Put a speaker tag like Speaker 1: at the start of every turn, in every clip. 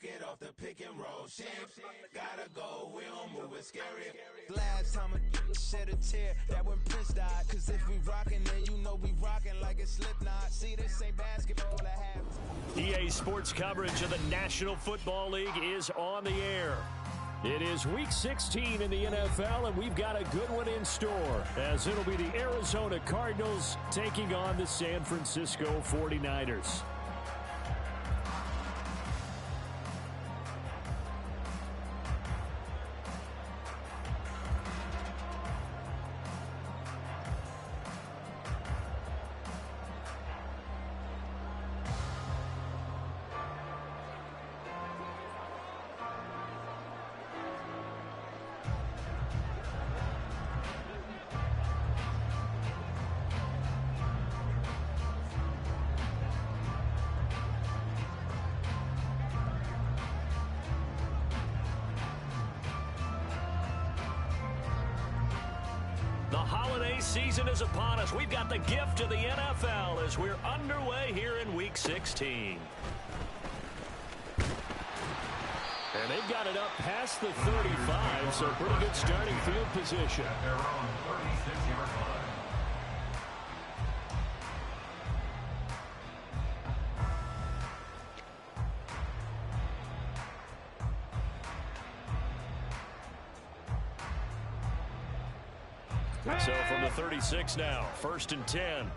Speaker 1: it off the pick and roll. Shit, gotta go, we don't move it scary.
Speaker 2: Last time a shed a tear, that when Prince died. Cause if we rockin', then you know we rockin' like a Slipknot. See, this ain't basketball I have.
Speaker 3: EA Sports coverage of the National Football League is on the air. It is Week 16 in the NFL, and we've got a good one in store, as it'll be the Arizona Cardinals taking on the San Francisco 49ers. Season is upon us. We've got the gift of the NFL as we're underway here in Week 16. And they've got it up past the 35, so pretty good starting field position.
Speaker 4: At their own 36-yard line.
Speaker 3: So from the 36 now, 1st and 10.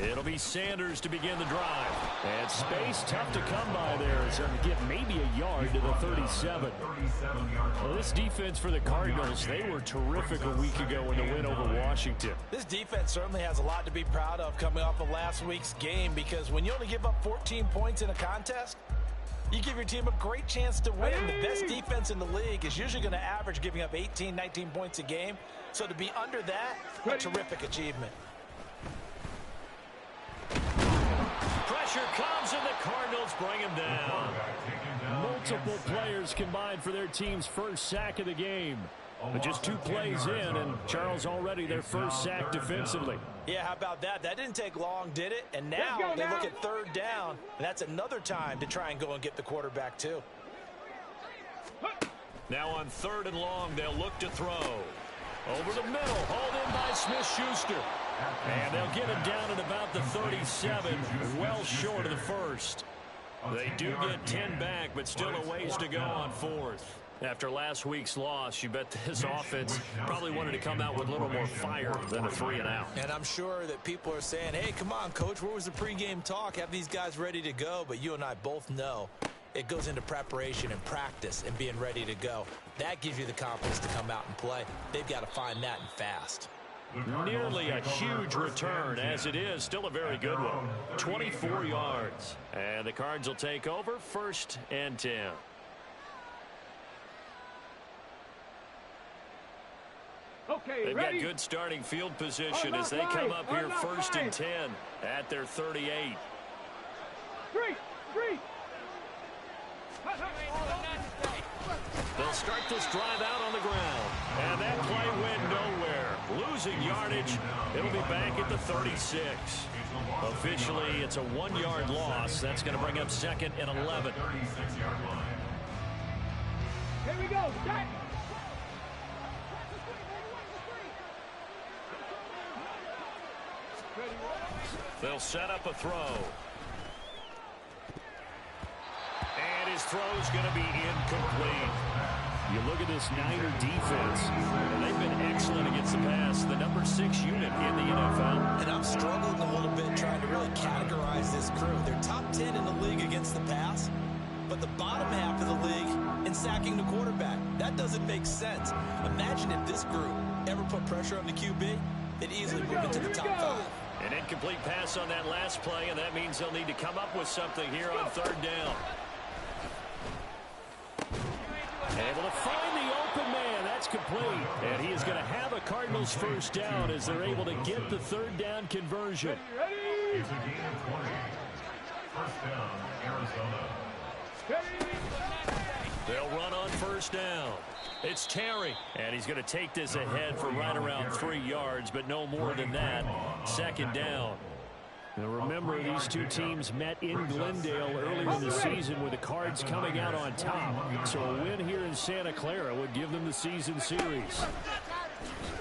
Speaker 3: It'll be Sanders to begin the drive. And space tough to come by there as they'll get maybe a yard to the 37. Well, this defense for the Cardinals, they were terrific a week ago in the win over Washington.
Speaker 5: This defense certainly has a lot to be proud of coming off of last week's game, because when you only give up 14 points in a contest, you give your team a great chance to win. The best defense in the league is usually going to average giving up 18, 19 points a game. So to be under that, a terrific achievement.
Speaker 3: Pressure comes, and the Cardinals bring him down. Multiple players combined for their team's first sack of the game. But just 2 plays in, and Charles already their first sack defensively.
Speaker 5: Yeah, how about that? That didn't take long, did it? And now they look at 3rd down, and that's another time to try and go and get the quarterback too.
Speaker 3: Now on 3rd and long, they'll look to throw. Over the middle, hauled in by Smith-Schuster. And they'll get him down at about the 37, well short of the first. They do get 10 back, but still a ways to go on 4th. After last week's loss, you bet this offense probably wanted to come out with a little more fire than a 3-and-out.
Speaker 5: And I'm sure that people are saying, hey, come on, Coach, where was the pregame talk? Have these guys ready to go? But you and I both know it goes into preparation and practice and being ready to go. That gives you the confidence to come out and play. They've got to find that and fast.
Speaker 3: Nearly a huge return, as it is still a very good one. 24 yards. And the Cards will take over, 1st and 10.
Speaker 6: Okay,
Speaker 3: they've got good starting field position as they come up here 1st and 10 at their 38. They'll start this drive out on the ground. And that play went nowhere. Losing yardage. It'll be back at the 36. Officially, it's a 1-yard loss. That's going to bring up 2nd and 11.
Speaker 6: Here we go. Start.
Speaker 3: They'll set up a throw. And his throw's going to be incomplete. You look at this Niner defense, and they've been excellent against the pass. The number 6 unit in the NFL.
Speaker 5: And I'm struggling a little bit trying to really categorize this crew. They're top 10 in the league against the pass, but the bottom half of the league in sacking the quarterback. That doesn't make sense. Imagine if this group ever put pressure on the QB, they'd easily move into the top 5.
Speaker 3: An incomplete pass on that last play, and that means they'll need to come up with something here on 3rd down. Able to find the open man. That's complete. And he is going to have a Cardinals first down as they're able to get the 3rd down conversion.
Speaker 4: It's a gain of 20. First down, Arizona.
Speaker 3: They'll run on 1st down. It's Terry. And he's going to take this ahead for right around 3 yards, but no more than that. 2nd down. Now remember, these two teams met in Glendale earlier in the season with the Cards coming out on top. So a win here in Santa Clara would give them the season series.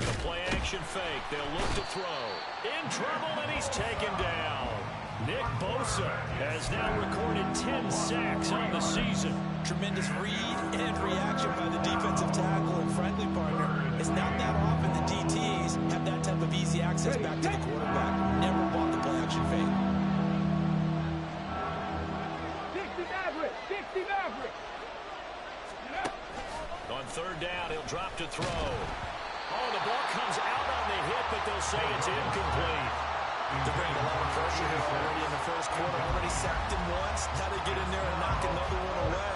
Speaker 3: The play-action fake. They'll look to throw. In trouble, and he's taken down. Nick Bosa has now recorded 10 sacks on the season.
Speaker 5: Tremendous read and reaction by the defensive tackle. And frankly, partner, it's not that often the DTs have that type of easy access back to the quarterback. Never bought the play-action fake.
Speaker 6: 60 Maverick.
Speaker 3: On third down, he'll drop to throw. Oh, the ball comes out on the hit, but they'll say it's incomplete.
Speaker 5: They're bringing a lot of pressure here already in the first quarter. Already sacked him once. Now they get in there and knock another one away.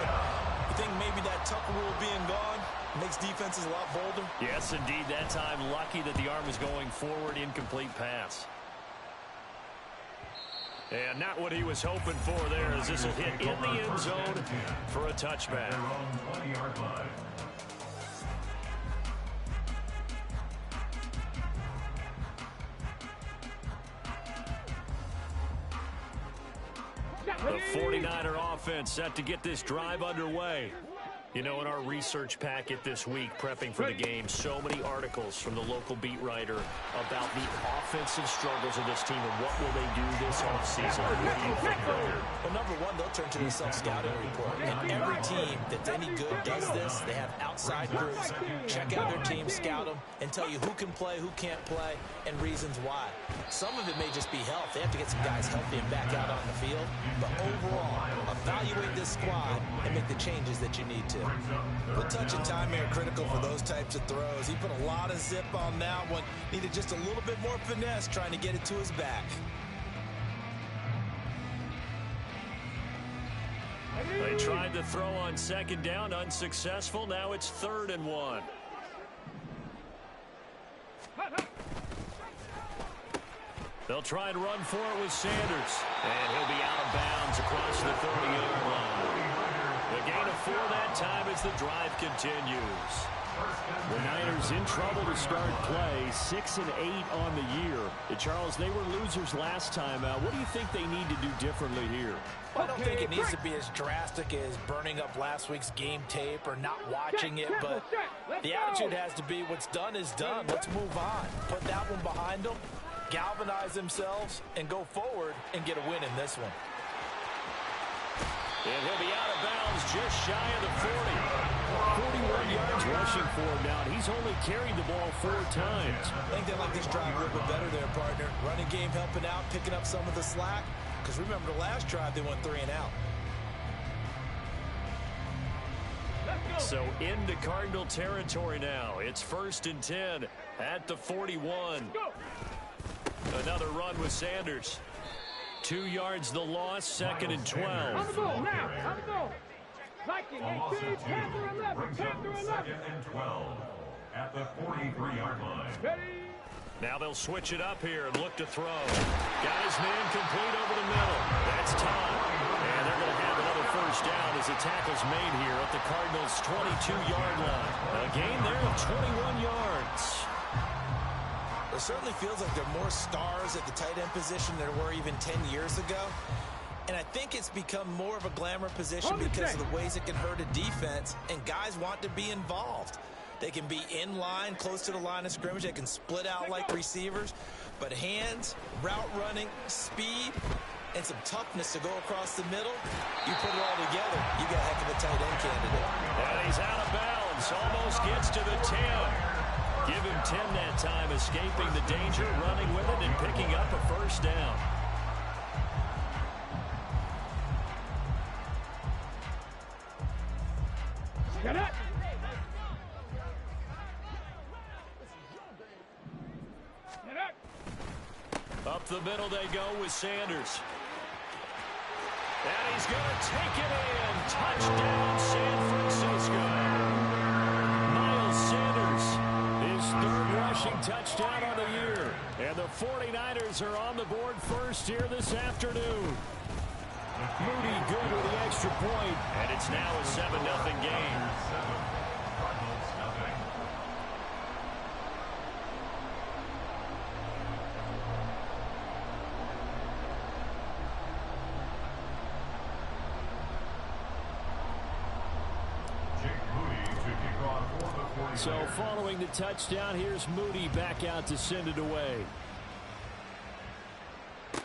Speaker 5: You think maybe that Tucker rule being gone makes defenses a lot bolder?
Speaker 3: Yes, indeed. That time, lucky that the arm was going forward. Incomplete pass. And not what he was hoping for there, as this will hit in the end zone for a touchback. The 49er offense set to get this drive underway. You know, in our research packet this week, prepping for the game, so many articles from the local beat writer about the offensive struggles of this team and what will they do this offseason. What do you think, Roger?
Speaker 5: Well, number one, they'll turn to the self-scouting report. And every team that's any good does this. They have outside groups. Check out their team, scout them, and tell you who can play, who can't play, and reasons why. Some of it may just be health. They have to get some guys healthy and back out on the field. But overall, evaluate this squad and make the changes that you need to. The touch and time here are critical for those types of throws. He put a lot of zip on that one. Needed just a little bit more finesse trying to get it to his back.
Speaker 3: They tried to throw on second down, unsuccessful. Now it's 3rd and 1. They'll try and run for it with Sanders. And he'll be out of bounds across the 30-yard line. The gain of 4 that time as the drive continues. The Niners in trouble to start play, 6-8 on the year. Charles, they were losers last time out. What do you think they need to do differently here?
Speaker 5: Well, I don't think it needs to be as drastic as burning up last week's game tape or not watching it, but the attitude has to be what's done is done. Let's move on. Put that one behind them, galvanize themselves, and go forward and get a win in this one.
Speaker 3: And he'll be out of bounds just shy of the 40. 41 yards rushing for him now. He's only carried the ball 4 times.
Speaker 5: I think they like this drive a little bit better there, partner. Running game helping out, picking up some of the slack. Because remember, the last drive, they went 3 and out.
Speaker 3: So into Cardinal territory now. It's 1st and 10 at the 41. Another run with Sanders. 2 yards the loss, 2nd and 12.
Speaker 6: On the ball now, on the ball. Viking 18, Panther 11, Panther 11.
Speaker 4: 2nd and 12 at the 43-yard line.
Speaker 6: Ready.
Speaker 3: Now they'll switch it up here and look to throw. Got his man complete over the middle. That's time. And they're going to have another 1st down as the tackle's made here at the Cardinals' 22-yard line. A gain there of 21 yards.
Speaker 5: It certainly feels like there are more stars at the tight end position than there were even 10 years ago. And I think it's become more of a glamour position because of the ways it can hurt a defense, and guys want to be involved. They can be in line, close to the line of scrimmage. They can split out like receivers. But hands, route running, speed, and some toughness to go across the middle, you put it all together, you got a heck of a tight end candidate.
Speaker 3: And he's out of bounds, almost gets to the 10. Give him 10 that time, escaping the danger, running with it, and picking up a 1st down.
Speaker 6: Get it.
Speaker 3: Up the middle they go with Sanders. And he's going to take it in. Touchdown, San Francisco. Miles Sanders, his 3rd rushing touchdown of the year. And the 49ers are on the board first here this afternoon. Moody good with the extra point, and it's now a 7-0 game. So following the touchdown, here's Moody back out to send it away.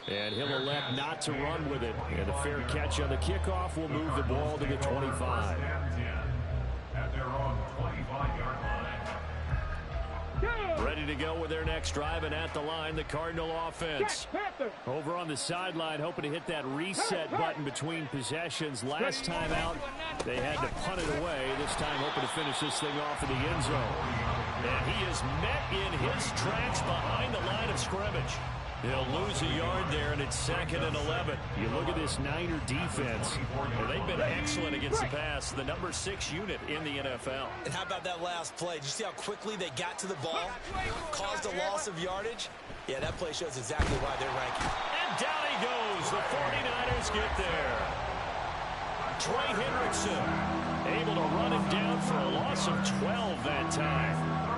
Speaker 3: And he'll elect not to run with it. And a fair catch on the kickoff will move the ball to the 25.
Speaker 4: At their own 25-yard line.
Speaker 3: Ready to go with their next drive, and at the line, the Cardinal offense. Over on the sideline, hoping to hit that reset button between possessions. Last time out, they had to punt it away. This time, hoping to finish this thing off in the end zone. And he is met in his tracks behind the line of scrimmage. He'll lose a yard there, and it's 2nd and 11. You look at this Niner defense. Well, they've been excellent against the pass, the number 6 unit in the NFL.
Speaker 5: And how about that last play? Did you see how quickly they got to the ball? Caused a loss of yardage? Yeah, that play shows exactly why they're ranking.
Speaker 3: And down he goes. The 49ers get there. Trey Hendrickson able to run him down for a loss of 12 that time.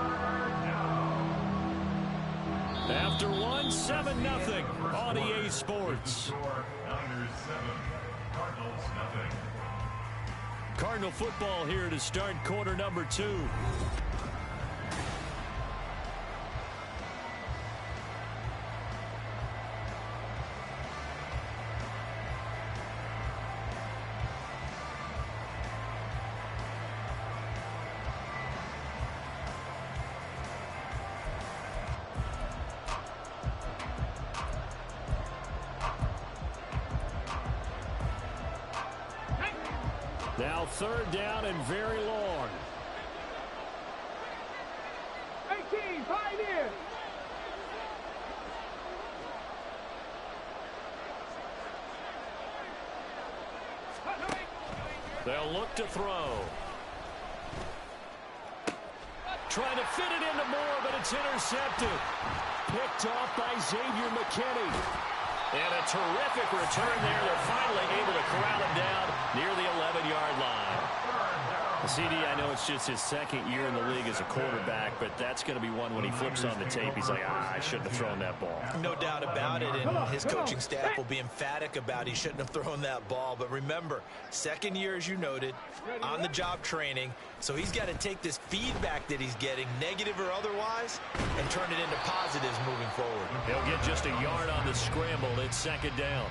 Speaker 3: After 1, 7-0 on EA Sports.
Speaker 4: Niners 7, Cardinals nothing.
Speaker 3: Cardinal football here to start quarter number 2. Now 3rd down and very long.
Speaker 6: 18, Pioneers.
Speaker 3: They'll look to throw. Trying to fit it into Moore, but it's intercepted. Picked off by Xavier McKinney. And a terrific return there. They're finally able to corral him down near the 11-yard line. CD, I know it's just his 2nd year in the league as a quarterback, but that's going to be one when he flips on the tape. He's like, I shouldn't have thrown that ball.
Speaker 5: No doubt about it, and his coaching staff will be emphatic about he shouldn't have thrown that ball. But remember, 2nd year, as you noted, on-the-job training, so he's got to take this feedback that he's getting, negative or otherwise, and turn it into positives moving forward.
Speaker 3: He'll get just a yard on the scramble. It's 2nd down.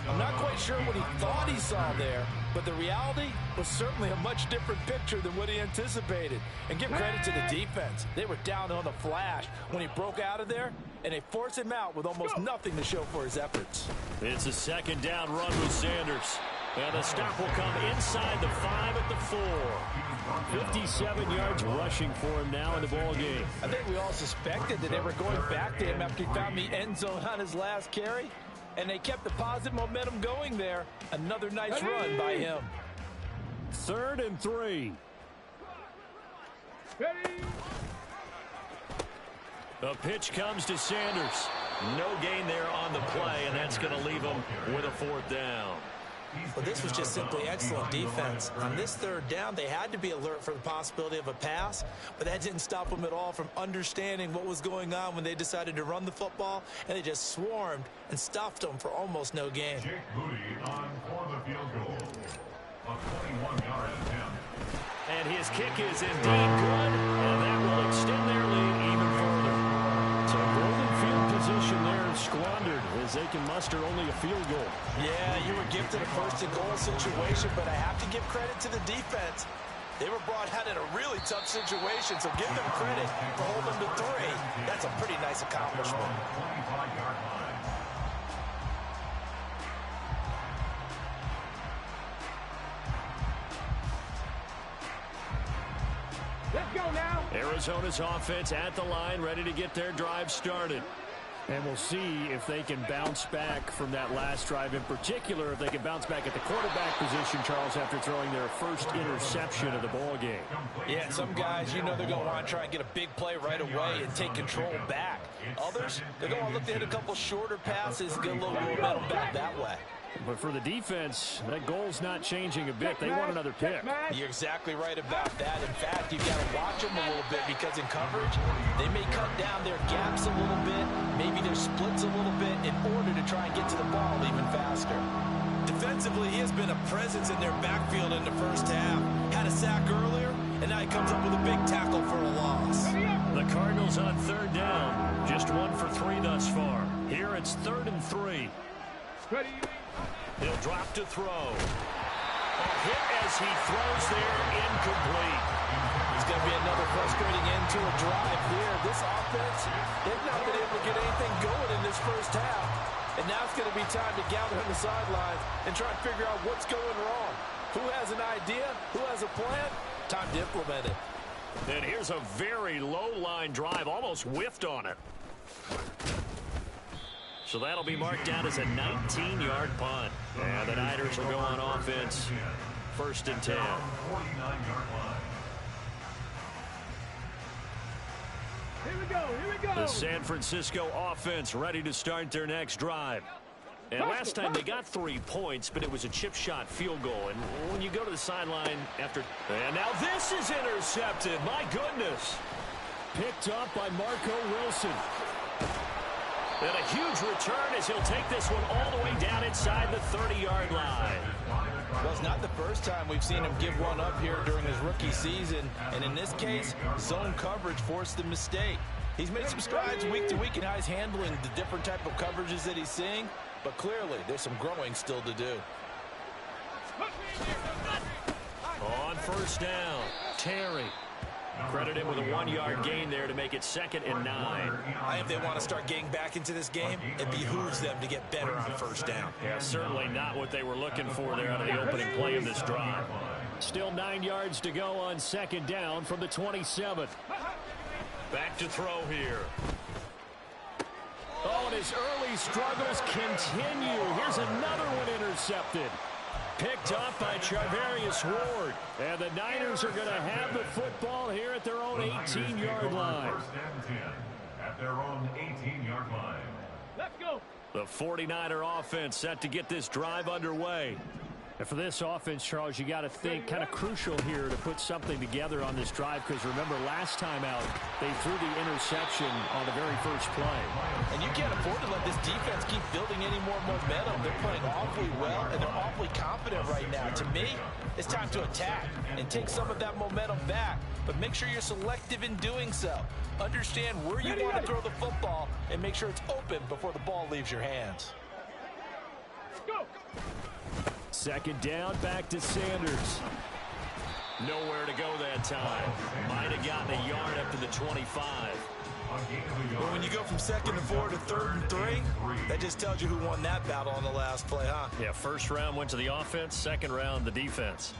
Speaker 5: I'm not quite sure what he thought he saw there, but the reality was certainly a much different picture than what he anticipated. And give credit to the defense. They were down on the flash when he broke out of there, and they forced him out with almost nothing to show for his efforts.
Speaker 3: It's a 2nd down run with Sanders. And the stop will come inside the 5 at the 4. 57 yards rushing for him now in the ball game.
Speaker 5: I think we all suspected that they were going back to him after he found the end zone on his last carry. And they kept the positive momentum going there. Another nice run by him.
Speaker 3: 3rd and 3. The pitch comes to Sanders. No gain there on the play, and that's going to leave him with a 4th down.
Speaker 5: Well, this was just simply excellent defense. On this 3rd down, they had to be alert for the possibility of a pass, but that didn't stop them at all from understanding what was going on when they decided to run the football, and they just swarmed and stuffed them for almost no gain.
Speaker 4: Jake Moody on for the field goal. A 21-yard attempt.
Speaker 3: And his kick is indeed good, and that will extend their lead even further. So golden field position there squandered as they can muster only a field goal.
Speaker 5: Yeah, you were gifted a 1st-and-goal situation, but I have to give credit to the defense. They were brought out in a really tough situation, so give them credit for holding them to 3. That's a pretty nice accomplishment.
Speaker 4: 25-yard line.
Speaker 6: Let's go now.
Speaker 3: Arizona's offense at the line, ready to get their drive started. And we'll see if they can bounce back from that last drive, in particular if they can bounce back at the quarterback position, Charles, after throwing their first interception of the ball game.
Speaker 5: Yeah, some guys, you know they're going to want to try and get a big play right away and take control back. Others, they're going to look to hit a couple shorter passes and get a little momentum back that way.
Speaker 3: But for the defense, that goal's not changing a bit. They want another pick.
Speaker 5: You're exactly right about that. In fact, you've got to watch them a little bit because in coverage, they may cut down their gaps a little bit, maybe their splits a little bit in order to try and get to the ball even faster. Defensively, he has been a presence in their backfield in the 1st half. Had a sack earlier, and now he comes up with a big tackle for a loss.
Speaker 3: The Cardinals on third down. Just 1 for 3 thus far. Here it's 3rd and 3. He'll drop to throw. A hit as he throws there, incomplete.
Speaker 5: It's going to be another frustrating end to a drive here. This offense, they've not been able to get anything going in this first half. And now it's going to be time to gather on the sidelines and try and figure out what's going wrong. Who has an idea? Who has a plan? Time to implement it.
Speaker 3: And here's a very low-line drive, almost whiffed on it. So that'll be marked down as a 19-yard punt. And the Niners will go on offense. 1st and 10.
Speaker 6: Here we go.
Speaker 3: The San Francisco offense ready to start their next drive. And last time they got 3 points, but it was a chip shot field goal. And when you go to the sideline after... And now this is intercepted. My goodness. Picked up by Marco Wilson. And a huge return as he'll take this one all the way down inside the 30-yard line.
Speaker 5: Well, it's not the first time we've seen him give one up here during his rookie season. And in this case, zone coverage forced the mistake. He's made some strides week to week in how he's handling the different type of coverages that he's seeing. But clearly, there's some growing still to do.
Speaker 3: On 1st down, Terry. Credit him with a 1-yard gain there to make it 2nd and 9.
Speaker 5: I think if they want to start getting back into this game, it behooves them to get better on 1st down.
Speaker 3: Yeah, certainly not what they were looking for there out of the opening play of this drive. Still 9 yards to go on 2nd down from the 27. Back to throw here. Oh, and his early struggles continue. Here's another one intercepted. Picked up by Charvarius Ward. And the Niners are going to have the football here at their own 18-yard line.
Speaker 4: 1st and 10 at their own 18-yard line.
Speaker 6: Let's go.
Speaker 3: The 49er offense set to get this drive underway. And for this offense, Charles, you got to think kind of crucial here to put something together on this drive, because remember last time out they threw the interception on the very first play.
Speaker 5: And you can't afford to let this defense keep building any more momentum. They're playing awfully well, and they're awfully confident right now. To me, it's time to attack and take some of that momentum back. But make sure you're selective in doing so. Understand where you want to throw the football and make sure it's open before the ball leaves your hands.
Speaker 6: Go.
Speaker 3: 2nd down, back to Sanders. Nowhere to go that time. Might have gotten a yard up to the 25.
Speaker 5: Well, when you go from 2nd and 4 to 3rd and 3, that just tells you who won that battle on the last play, huh?
Speaker 3: Yeah, 1st round went to the offense, 2nd round the defense.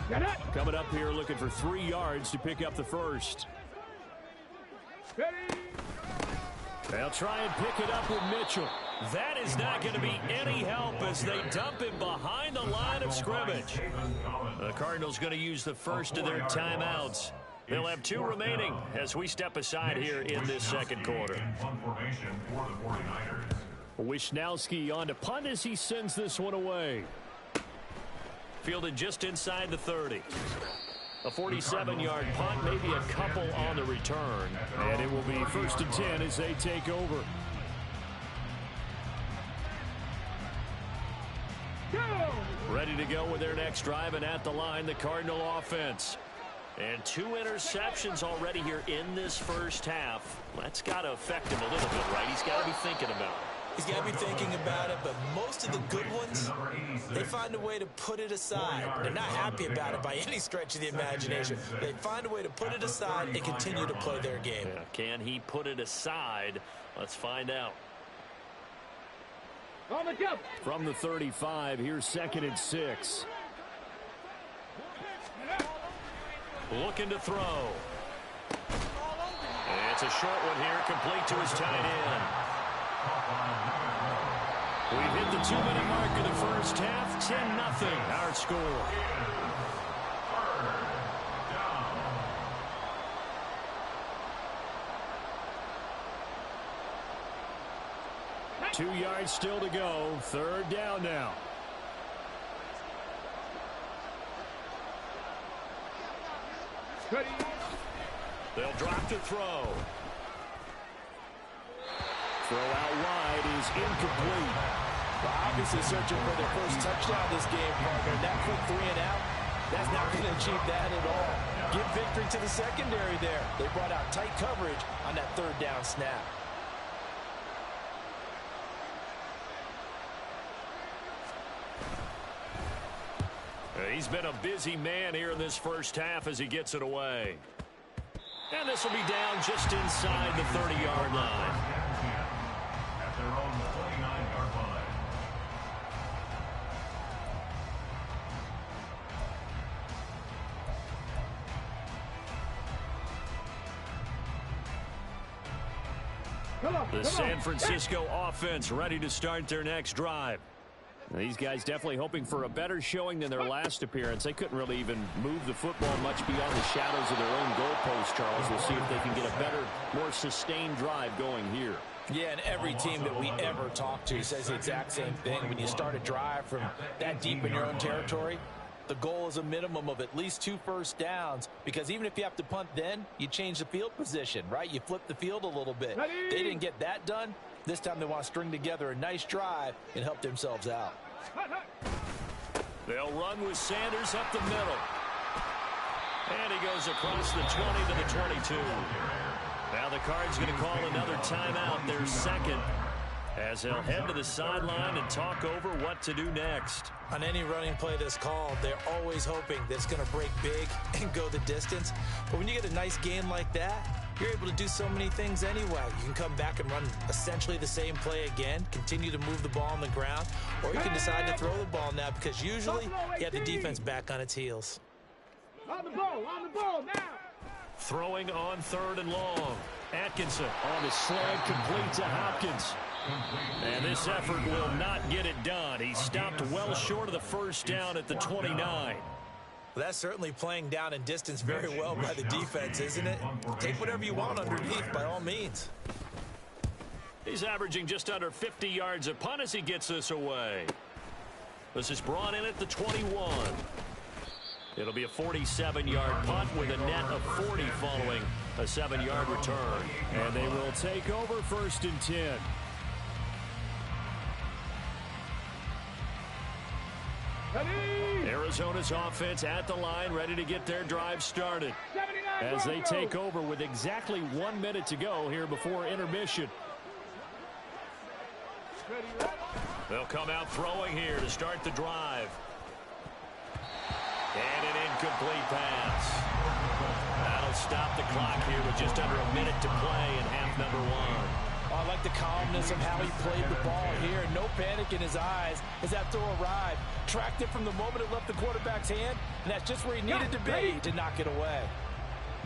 Speaker 6: Got it.
Speaker 3: Coming up here looking for 3 yards to pick up the 1st.
Speaker 6: Ready.
Speaker 3: They'll try and pick it up with Mitchell. That is not going to be any help as they dump him behind the line of scrimmage. The Cardinals going to use the first of their timeouts. They'll have 2 remaining as we step aside here in this 2nd quarter. Wisnowski on to punt as he sends this one away. Fielded just inside the 30. A 47-yard punt, maybe a couple on the return. And it will be 1st and 10 as they take over.
Speaker 6: Go.
Speaker 3: Ready to go with their next drive, and at the line, the Cardinal offense. And 2 interceptions already here in this first half. That's got to affect him a little bit, right? He's got to be thinking about it.
Speaker 5: He's got to be thinking about it, but most of the good ones, they find a way to put it aside. They're not happy about it by any stretch of the imagination. They find a way to put it aside and continue to play their game.
Speaker 3: Yeah, can he put it aside? Let's find out.
Speaker 6: On the jump.
Speaker 3: From the 35, here's 2nd and 6. Looking to throw. And it's a short one here, complete to his tight end. We've hit the 2-minute mark of the first half. 10-0 our score. 2 yards still to go. 3rd down now.
Speaker 6: Ready.
Speaker 3: They'll drop to throw. Throw out wide is incomplete.
Speaker 5: Well, obviously searching for their first touchdown this game, partner. That quick 3 and out, That's not going to achieve that at all. Give victory to the secondary there. They brought out tight coverage on that third down snap.
Speaker 3: He's been a busy man here in this first half as he gets it away. And this will be down just inside the 30-yard line.
Speaker 4: At their own 29-yard line.
Speaker 3: The San Francisco offense ready to start their next drive. These guys definitely hoping for a better showing than their last appearance. They couldn't really even move the football much beyond the shadows of their own goalpost, Charles. We'll see if they can get a better, more sustained drive going here.
Speaker 5: Yeah, and every team that we ever talk to says the exact same thing. When you start a drive from that deep in your own territory, the goal is a minimum of at least 2 first downs, because even if you have to punt then, you change the field position, right? You flip the field a little bit. They didn't get that done. This time they want to string together a nice drive and help themselves out.
Speaker 3: They'll run with Sanders up the middle. And he goes across the 20 to the 22. Now the Cards going to call another timeout, their second, as they'll head to the sideline and talk over what to do next.
Speaker 5: On any running play that's called, they're always hoping that it's going to break big and go the distance. But when you get a nice gain like that, you're able to do so many things anyway. You can come back and run essentially the same play again, continue to move the ball on the ground, or you can decide to throw the ball now, because usually you have the defense back on its heels.
Speaker 6: On the ball now.
Speaker 3: Throwing on 3rd and long. Atkinson on the slant, complete to Hopkins. And this effort will not get it done. He stopped well short of the first down at the 29.
Speaker 5: Well, that's certainly playing down in distance very well by the defense, isn't it? Take whatever you want underneath by all means.
Speaker 3: He's averaging just under 50 yards a punt as he gets this away. This is brought in at the 21. It'll be a 47-yard punt with a net of 40 following a 7-yard return. And they will take over 1st and 10. Arizona's offense at the line, ready to get their drive started as they take over with exactly 1 minute to go here before intermission. They'll come out throwing here to start the drive. And an incomplete pass. That'll stop the clock here with just under a minute to play in half number 1.
Speaker 5: I like the calmness of how he played the ball here. No panic in his eyes as that throw arrived. Tracked it from the moment it left the quarterback's hand, and that's just where he needed to be to knock it away.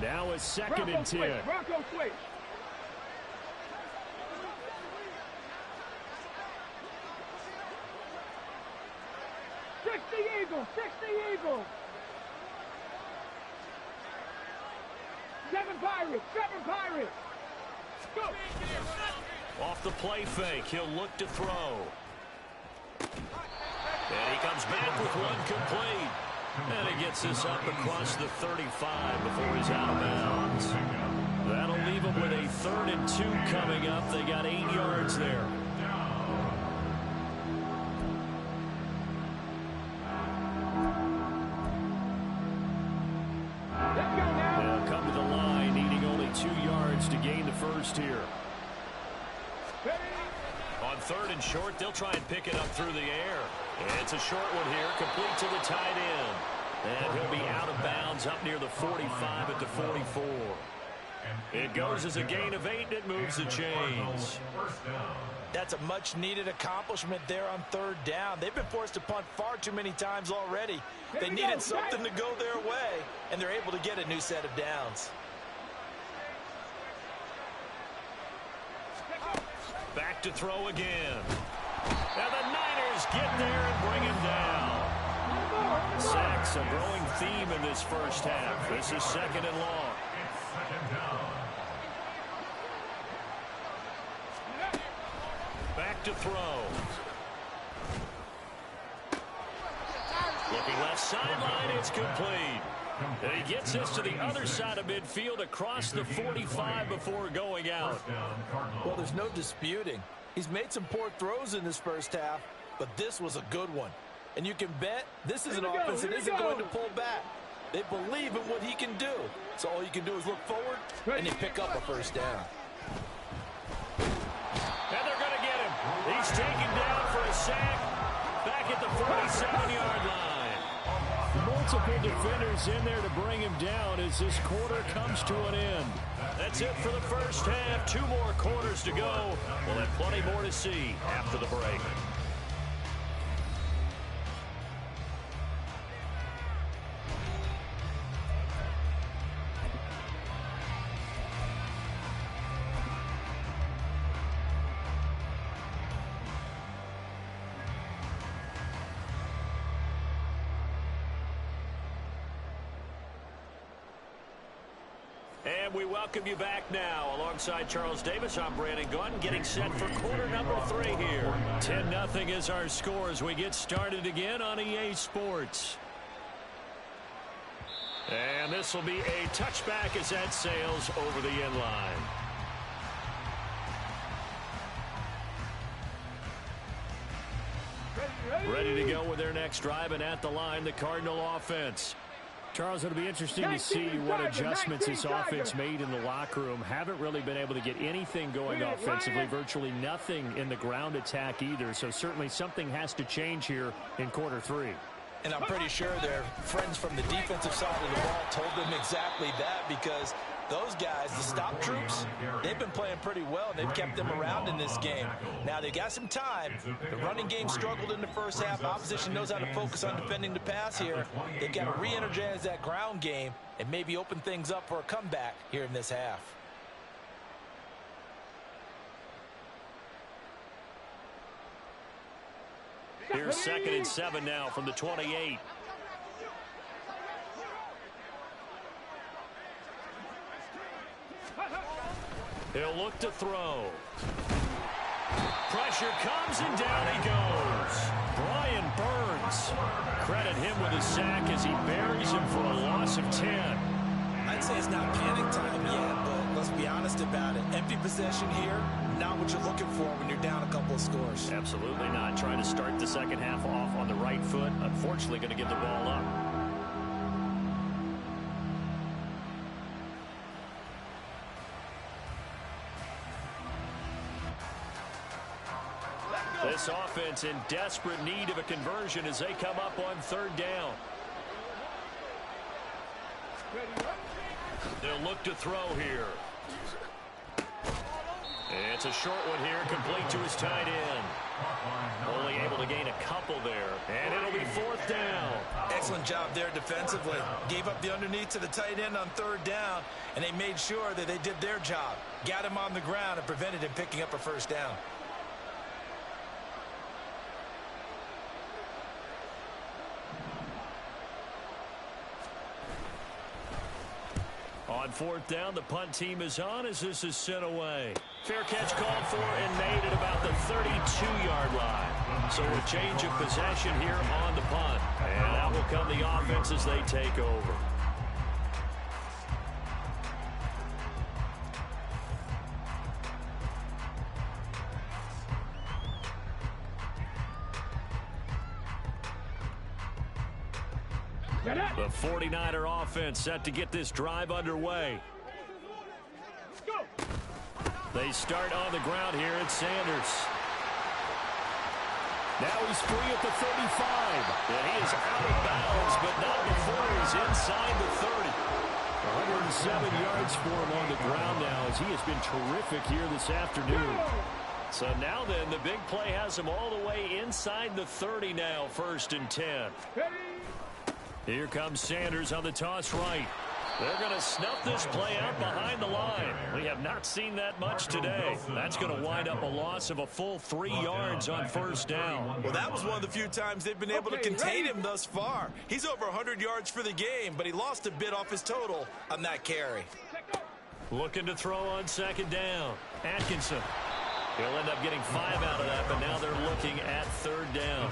Speaker 3: Now a 2nd and 10.
Speaker 6: Bronco switch. Six the Eagles. 7 Pirates. Go.
Speaker 3: Off the play fake, he'll look to throw. And he comes back with one complete. And he gets this up across the 35 before he's out of bounds. That'll leave him with a 3rd and 2 coming up. They got 8 yards there. They'll come to the line, needing only 2 yards to gain the first here. On 3rd and short, they'll try and pick it up through the air. It's a short one here, complete to the tight end. And he'll be out of bounds up near the 45 at the 44. It goes as a gain of 8, and it moves the chains.
Speaker 5: That's a much-needed accomplishment there on 3rd down. They've been forced to punt far too many times already. They needed something to go their way, and they're able to get a new set of downs.
Speaker 3: Back to throw again. And the Niners get there and bring him down. Sacks, a growing theme in this first half. This is 2nd and long. Back to throw. Looking left sideline, it's complete. And he gets this to the other side of midfield across the 45 before going out.
Speaker 5: Well, there's no disputing. He's made some poor throws in this first half, but this was a good one. And you can bet this is an offense that isn't going to pull back. They believe in what he can do. So all you can do is look forward, and they pick up a first down.
Speaker 3: And they're going to get him. He's taken down for a sack back at the 47-yard line. Multiple defenders in there to bring him down as this quarter comes to an end. That's it for the first half. 2 more quarters to go. We'll have plenty more to see after the break. And we welcome you back now. Alongside Charles Davis, I'm Brandon Gunn, getting set for quarter number 3 here. 10-0 is our score as we get started again on EA Sports. And this will be a touchback as that sails over the end line. Ready to go with their next drive, and at the line, the Cardinal offense. Charles, it'll be interesting to see what adjustments this offense made in the locker room. Haven't really been able to get anything going offensively, virtually nothing in the ground attack either. So certainly something has to change here in quarter 3.
Speaker 5: And I'm pretty sure their friends from the defensive side of the ball told them exactly that, because those guys, the stop troops, they've been playing pretty well, and they've kept them around in this game. Now, they got some time. The running game struggled in the first half. Opposition knows how to focus on defending the pass here. They've got to re-energize that ground game and maybe open things up for a comeback here in this half.
Speaker 3: Here's 2nd and 7 now from the 28. He'll look to throw. Pressure comes, and down he goes. Brian Burns. Credit him with a sack as he buries him for a loss of 10.
Speaker 5: I'd say it's not panic time yet, but let's be honest about it. Empty possession here, not what you're looking for when you're down a couple of scores.
Speaker 3: Absolutely not. Trying to start the second half off on the right foot. Unfortunately, going to give the ball up. This offense in desperate need of a conversion as they come up on 3rd down. They'll look to throw here. It's a short one here, complete to his tight end. Only able to gain a couple there, and it'll be 4th down.
Speaker 5: Excellent job there defensively. Gave up the underneath to the tight end on 3rd down, and they made sure that they did their job. Got him on the ground and prevented him picking up a first down.
Speaker 3: On 4th down, the punt team is on as this is sent away. Fair catch called for and made at about the 32-yard line. So a change of possession here on the punt. And out will come the offense as they take over. The 49er offense set to get this drive underway. They start on the ground here at Sanders. Now he's free at the 35. And he is out of bounds, but not before he's inside the 30. 107 yards for him on the ground now as he has been terrific here this afternoon. So now then, the big play has him all the way inside the 30 now, 1st and 10. Here comes Sanders on the toss right. They're going to snuff this play out behind the line. We have not seen that much today. That's going to wind up a loss of a full 3 yards on 1st down.
Speaker 5: Well, that was one of the few times they've been able to contain him thus far. He's over 100 yards for the game, but he lost a bit off his total on that carry.
Speaker 3: Looking to throw on 2nd down. Atkinson. He'll end up getting 5 out of that, but now they're looking at 3rd down.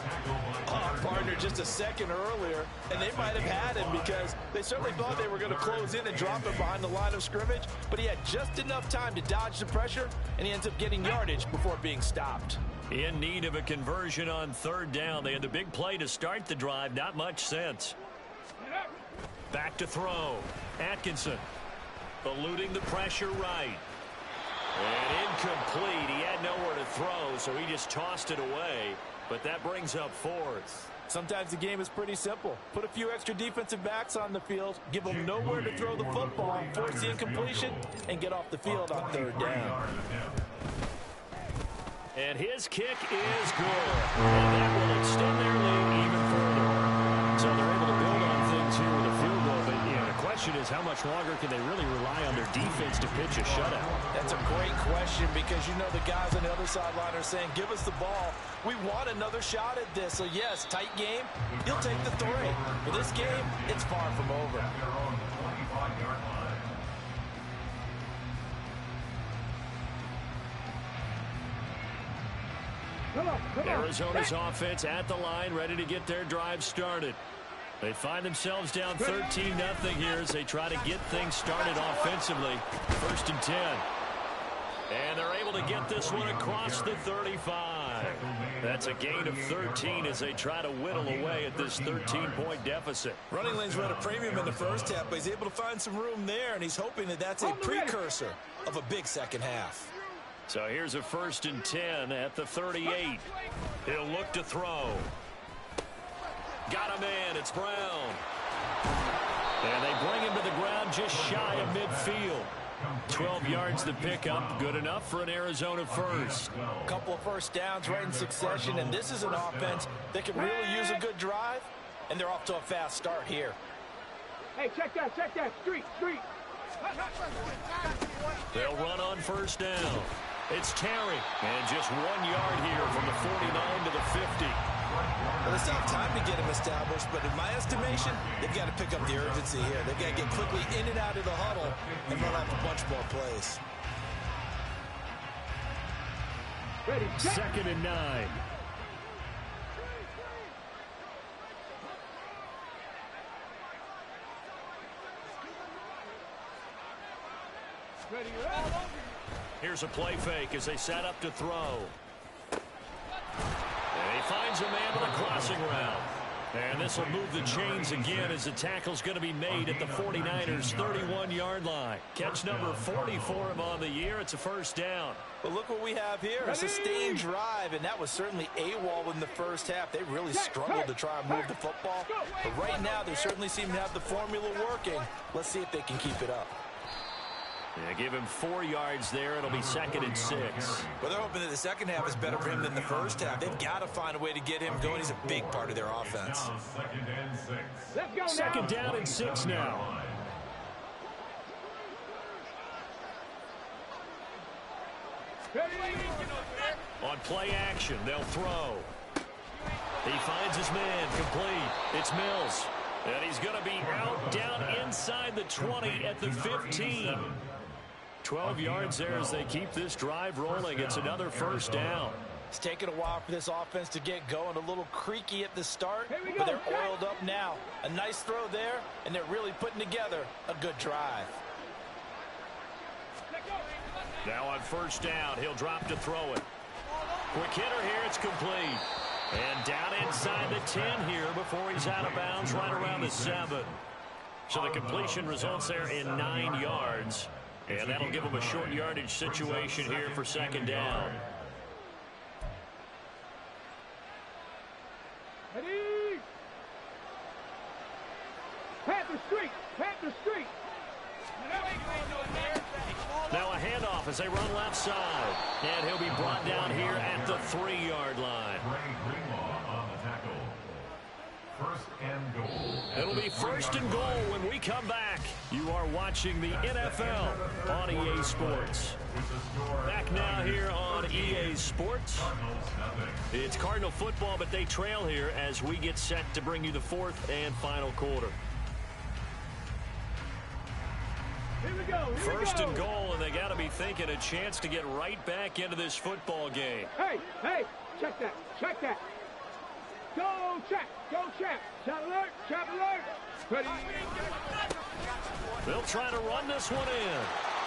Speaker 5: Partner just a second earlier, and they might have had him because they certainly thought they were going to close in and drop him behind the line of scrimmage, but he had just enough time to dodge the pressure, and he ends up getting yardage before being stopped.
Speaker 3: In need of a conversion on third down. They had the big play to start the drive. Not much sense. Back to throw. Atkinson eluding the pressure right. And incomplete. He had nowhere to throw, so he just tossed it away. But that brings up fourth.
Speaker 5: Sometimes the game is pretty simple. Put a few extra defensive backs on the field, give them nowhere to throw the football, force the incompletion, and get off the field on third down.
Speaker 3: And his kick is good. And that will extend their lead even further. So they're able to build on things here with a field goal. But the question is, how much longer can they really rely on their defense to pitch a shutout?
Speaker 5: That's a great question, because you know the guys on the other sideline are saying, give us the ball. We want another shot at this. So, yes, tight game. You'll take the 3. But this game, it's far from over.
Speaker 3: Arizona's offense at the line, ready to get their drive started. They find themselves down 13-0 here as they try to get things started offensively. 1st and 10. And they're able to get this one across the 35. That's a gain of 13 as they try to whittle away at this 13-point deficit.
Speaker 5: Running lanes run a premium in the first half, but he's able to find some room there, and he's hoping that that's a precursor of a big second half.
Speaker 3: So here's a 1st and 10 at the 38. He'll look to throw. Got a man. It's Brown. And they bring him to the ground just shy of midfield. 12 yards to pick up. Good enough for an Arizona first.
Speaker 5: A couple of first downs right in succession, and this is an offense that can really use a good drive, and they're off to a fast start here.
Speaker 6: Hey, check that. Street.
Speaker 3: They'll run on 1st down. It's Terry, and just 1 yard here from the 49 to the 50.
Speaker 5: Well, they still have time to get him established, but in my estimation, they've got to pick up the urgency here. They've got to get quickly in and out of the huddle and run off a bunch more plays.
Speaker 6: Ready,
Speaker 3: 2nd and 9.
Speaker 6: ready.
Speaker 3: Here's a play fake as they set up to throw. And he finds a man with a crossing route. And this will move the chains again as the tackle's going to be made at the 49ers' 31-yard line. Catch number 40 for him on the year. It's a 1st down.
Speaker 5: But look what we have here, a sustained drive, and that was certainly AWOL in the first half. They really struggled to try and move the football. But right now, they certainly seem to have the formula working. Let's see if they can keep it up.
Speaker 3: Yeah, give him 4 yards there. It'll be 2nd and 6.
Speaker 5: Well, they're hoping that the second half is better for him than the first half. They've got to find a way to get him going. He's a big part of their offense.
Speaker 6: Let's go now.
Speaker 3: 2nd down and 6 now. On play action, they'll throw. He finds his man, complete. It's Mills. And he's going to be out down inside the 20 at the 15. 12 yards there as they keep this drive rolling. It's another 1st down.
Speaker 5: It's taken a while for this offense to get going. A little creaky at the start, but they're oiled up now. A nice throw there, and they're really putting together a good drive.
Speaker 3: Now on 1st down, he'll drop to throw it. Quick hitter here, it's complete. And down inside the 10 here before he's out of bounds, right around the 7. So the completion results there in 9 yards. And that'll give him a short yardage situation here for 2nd down.
Speaker 6: Ready. Panther Street.
Speaker 3: Now a handoff as they run left side. And he'll be brought down here at the 3-yard line. It'll be 1st and goal when we come back. You are watching the NFL on EA Sports. Back now here on EA Sports. It's Cardinal football, but they trail here as we get set to bring you the 4th and final quarter.
Speaker 6: Here we go.
Speaker 3: 1st and goal, and they got to be thinking a chance to get right back into this football game.
Speaker 6: Hey, check that. Go check. Shot alert. Ready.
Speaker 3: They'll try to run this one in.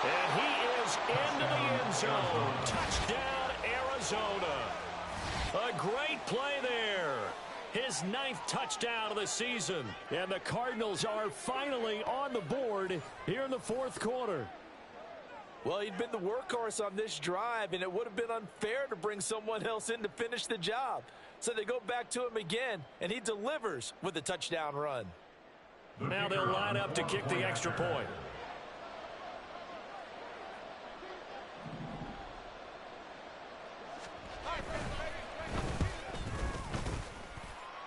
Speaker 3: And he is into the end zone. Touchdown, Arizona. A great play there. His 9th touchdown of the season. And the Cardinals are finally on the board here in the 4th quarter.
Speaker 5: Well, he'd been the workhorse on this drive, and it would have been unfair to bring someone else in to finish the job. So they go back to him again, and he delivers with a touchdown run.
Speaker 3: Now they'll line up to kick the extra point.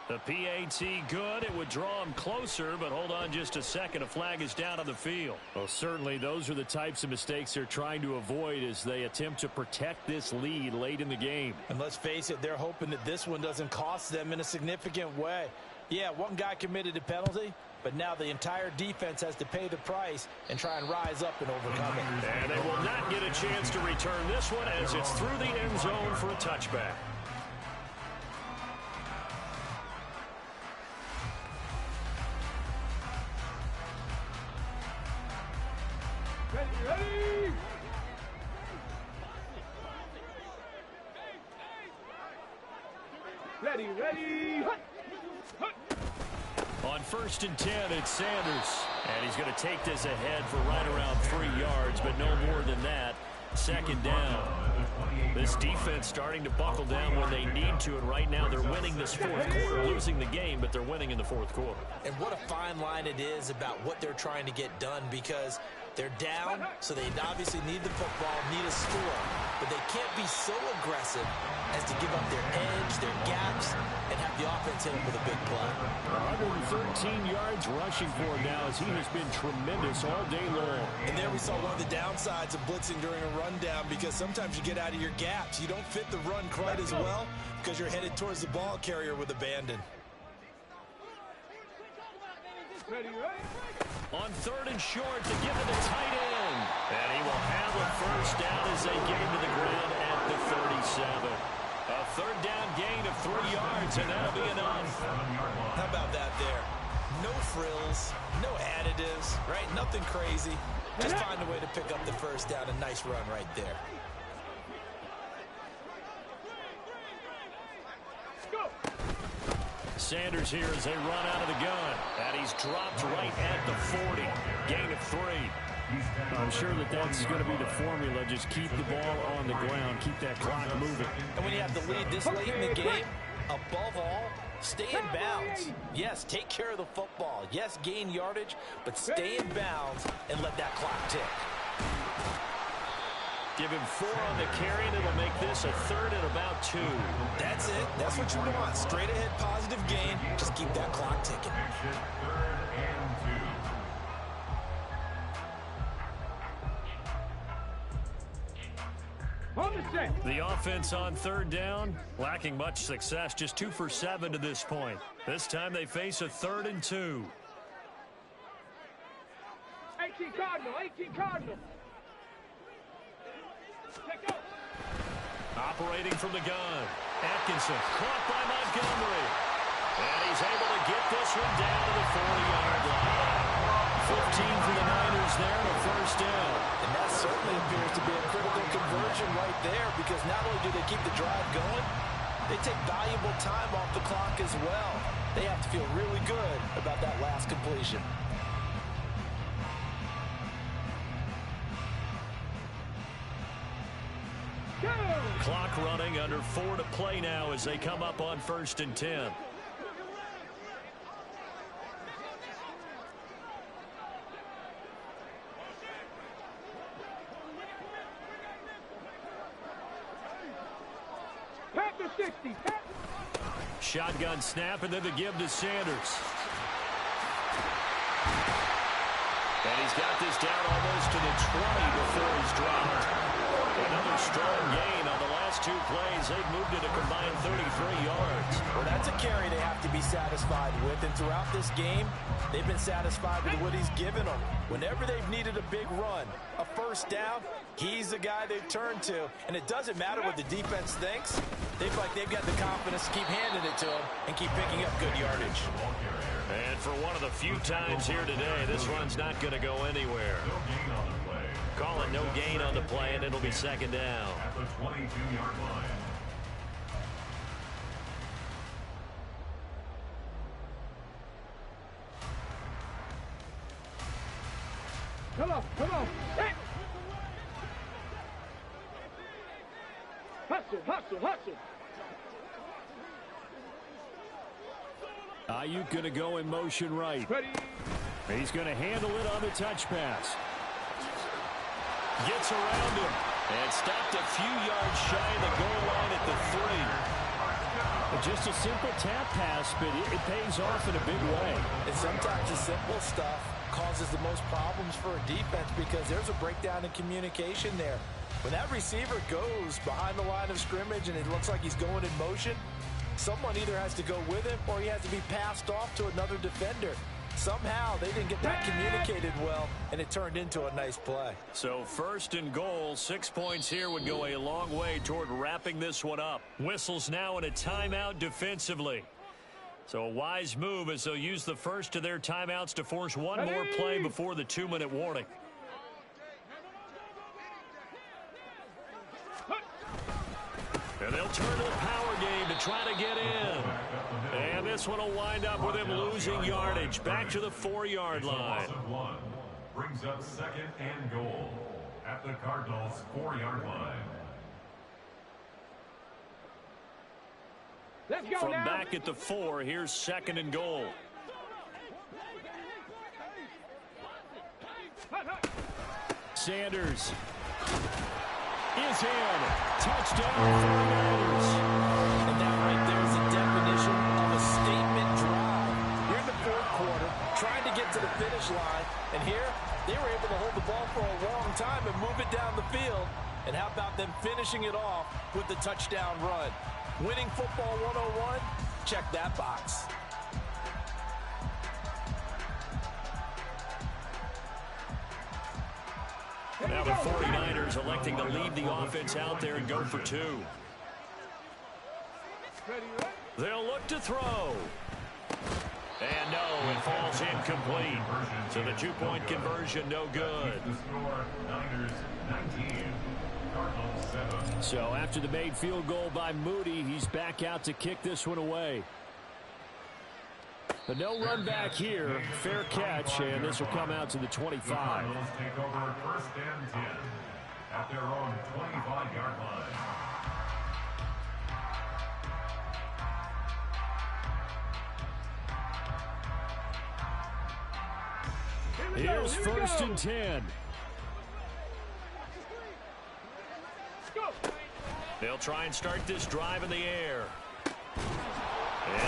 Speaker 3: The PAT good. It would draw him closer, but hold on just a second. A flag is down on the field. Well, certainly those are the types of mistakes they're trying to avoid as they attempt to protect this lead late in the game.
Speaker 5: And let's face it, they're hoping that this one doesn't cost them in a significant way. Yeah, one guy committed a penalty, but now the entire defense has to pay the price and try and rise up and overcome it.
Speaker 3: And they will not get a chance to return this one as it's through the end zone for a touchback.
Speaker 6: Ready! Ready, ready!
Speaker 3: On 1st and 10, it's Sanders. And he's going to take this ahead for right around 3 yards, but no more than that. 2nd down. This defense starting to buckle down when they need to, and right now they're winning this 4th quarter, losing the game, but they're winning in the 4th quarter.
Speaker 5: And what a fine line it is about what they're trying to get done, because they're down, so they obviously need the football, need a score, but they can't be so aggressive as to give up their edge, their gaps, and have the offense hit them with a big play.
Speaker 3: 113 yards rushing for him now as he has been tremendous all day long.
Speaker 5: And there we saw one of the downsides of blitzing during a rundown, because sometimes you get out of your gaps. You don't fit the run quite as well because you're headed towards the ball carrier with abandon.
Speaker 6: Ready, ready!
Speaker 3: On 3rd and short to give it to tight end. And he will have a 1st down as they get him to the ground at the 37. A 3rd down gain of 3 yards, and that'll be enough.
Speaker 5: How about that there? No frills, no additives, right? Nothing crazy. Just find a way to pick up the 1st down. A nice run right there.
Speaker 6: Go!
Speaker 3: Sanders here as they run out of the gun. And he's dropped right at the 40. Gain of 3. I'm sure that's going to be the formula. Just keep the ball on the ground. Keep that clock moving.
Speaker 5: And when you have the lead this late in the game, above all, stay in bounds. Yes, take care of the football. Yes, gain yardage, but stay in bounds and let that clock tick.
Speaker 3: Give him 4 on the carry, and it'll make this a 3rd and about 2.
Speaker 5: That's it. That's what you want. Straight ahead positive gain. Just keep that clock ticking.
Speaker 3: The offense on 3rd down, lacking much success, just 2 for 7 to this point. This time they face a 3rd and 2.
Speaker 6: 18 Cardinal, 18 Cardinal.
Speaker 3: Operating from the gun. Atkinson caught by Montgomery. And he's able to get this one down to the 40-yard line. 15 for the Niners there and a 1st down.
Speaker 5: And that certainly appears to be a critical conversion right there, because not only do they keep the drive going, they take valuable time off the clock as well. They have to feel really good about that last completion.
Speaker 3: Clock running, under 4 to play now as they come up on 1st and 10.
Speaker 6: Panther 60.
Speaker 3: Shotgun snap, and then the give to Sanders. And he's got this down almost to the 20 before he's dropped. Another strong gain on the last 2 plays. They've moved it a combined 33 yards.
Speaker 5: Well, that's a carry they have to be satisfied with. And throughout this game, they've been satisfied with what he's given them. Whenever they've needed a big run, a 1st down, he's the guy they've turned to. And it doesn't matter what the defense thinks. They've got the confidence to keep handing it to him and keep picking up good yardage.
Speaker 3: And for one of the few times here today, this run's not going to go anywhere. Call it no gain on the play, and it'll be 2nd down.
Speaker 4: At the 22-yard line.
Speaker 6: Come on. Hey. Hustle.
Speaker 3: Ayuk going to go in motion right.
Speaker 6: Ready.
Speaker 3: He's going to handle it on the touch pass. Gets around him and stopped a few yards shy of the goal line at the 3. Just a simple tap pass, but it pays off in a big way.
Speaker 5: And sometimes the simple stuff causes the most problems for a defense because there's a breakdown in communication there. When that receiver goes behind the line of scrimmage and it looks like he's going in motion, someone either has to go with him or he has to be passed off to another defender. Somehow they didn't get that communicated well, and it turned into a nice play.
Speaker 3: So 1st and goal, 6 points here would go a long way toward wrapping this one up. Whistles now in a timeout defensively. So a wise move as they'll use the first of their timeouts to force one more play before the 2-minute warning. And they'll turn to the power game to try to get in. And this one will wind up with him losing yardage back to the 4-yard line.
Speaker 4: Brings up 2nd and goal at the Cardinals' 4-yard line.
Speaker 6: Let's go
Speaker 3: From
Speaker 6: now.
Speaker 3: back at the 4, here's 2nd and goal. Sanders is in. Touchdown 49ers.
Speaker 5: And that right there is the definition of a statement drive. You're in the 4th quarter, trying to get to the finish line, and here they were able to hold the ball for a long time and move it down the field. And how about them finishing it off with the touchdown run? Winning football 101, check that box.
Speaker 3: Now the 49ers electing to leave the offense out there and go for 2. They'll look to throw. And no, it falls incomplete. So the 2-point conversion, no good.
Speaker 4: The score, Niners 19, Cardinals 7.
Speaker 3: So after the made field goal by Moody, he's back out to kick this one away. But no run back here. Fair catch, and this will come out to the 25.
Speaker 4: The Cardinals take over 1st and 10 at their own 25-yard line.
Speaker 3: Here's 1st and 10. They'll try and start this drive in the air.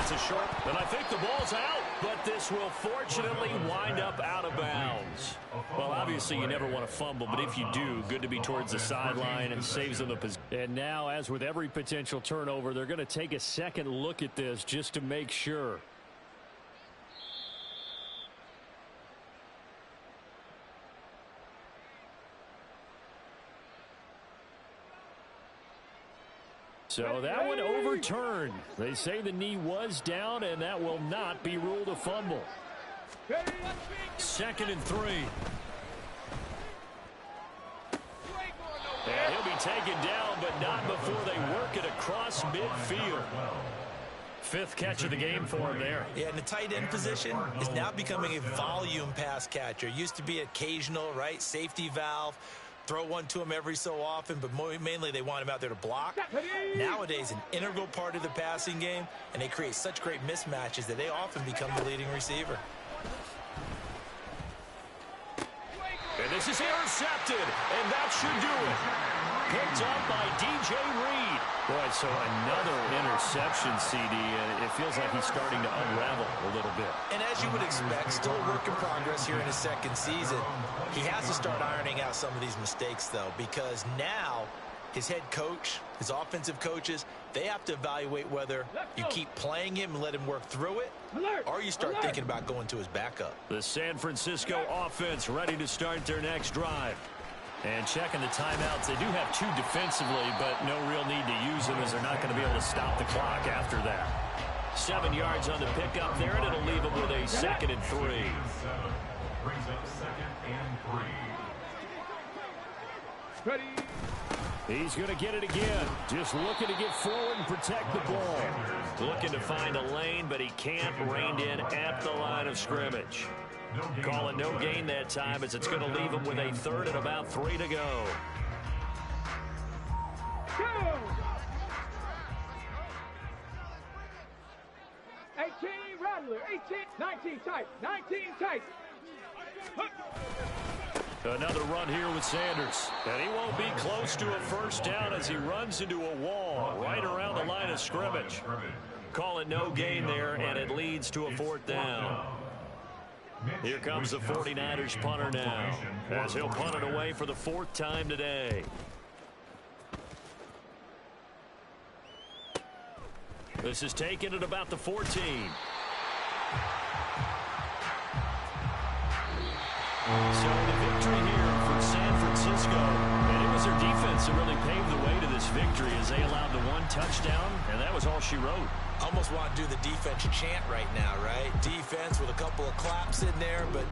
Speaker 3: It's a short, and I think the ball's out, but this will fortunately wind up out of bounds. Well, obviously you never want to fumble, but if you do, good to be towards the sideline and saves them the position. And now, as with every potential turnover, they're going to take a second look at this just to make sure. So that one overturned. They say the knee was down, and that will not be ruled a fumble. 2nd and 3. And he'll be taken down, but not before they work it across midfield. 5th catch of the game for him there.
Speaker 5: Yeah, and the tight end position is now becoming a volume pass catcher. Used to be occasional, right? Safety valve. Throw one to him every so often, but mainly they want him out there to block. Nowadays, an integral part of the passing game, and they create such great mismatches that they often become the leading receiver.
Speaker 3: And this is intercepted, and that should do it. Picked up by DJ Reed. Boy, so another interception, CD, and it feels like he's starting to unravel a little bit.
Speaker 5: And as you would expect, still a work in progress here in his 2nd season. He has to start ironing out some of these mistakes, though, because now his head coach, his offensive coaches, they have to evaluate whether you keep playing him and let him work through it, or you start thinking about going to his backup.
Speaker 3: The San Francisco offense ready to start their next drive. And checking the timeouts, they do have 2 defensively, but no real need to use them as they're not going to be able to stop the clock after that. 7 yards on the pickup there, and it'll leave them with a 2nd and 3.
Speaker 4: Brings up 2nd and 3.
Speaker 6: Ready.
Speaker 3: He's going to get it again. Just looking to get forward and protect the ball. Looking looking to find a lane, but he can't, reined in at the line of scrimmage. Call it no gain that time, as it's going to leave him with a third and about 3 to go.
Speaker 6: 18 Rattler, 18, 19 tight, 19 tight.
Speaker 3: Another run here with Sanders. And he won't be close to a first down as he runs into a wall right around the line of scrimmage. Call it no gain there, and it leads to a 4th down. Here comes the 49ers punter now, as he'll punt it away for the 4th time today. This is taken at about the 14. So the victory here for San Francisco, and it was their defense that really paved the way to this victory as they allowed the 1 touchdown, and that was all she wrote.
Speaker 5: Almost want to do the defense chant right now, right? Defense with a couple of claps in there, but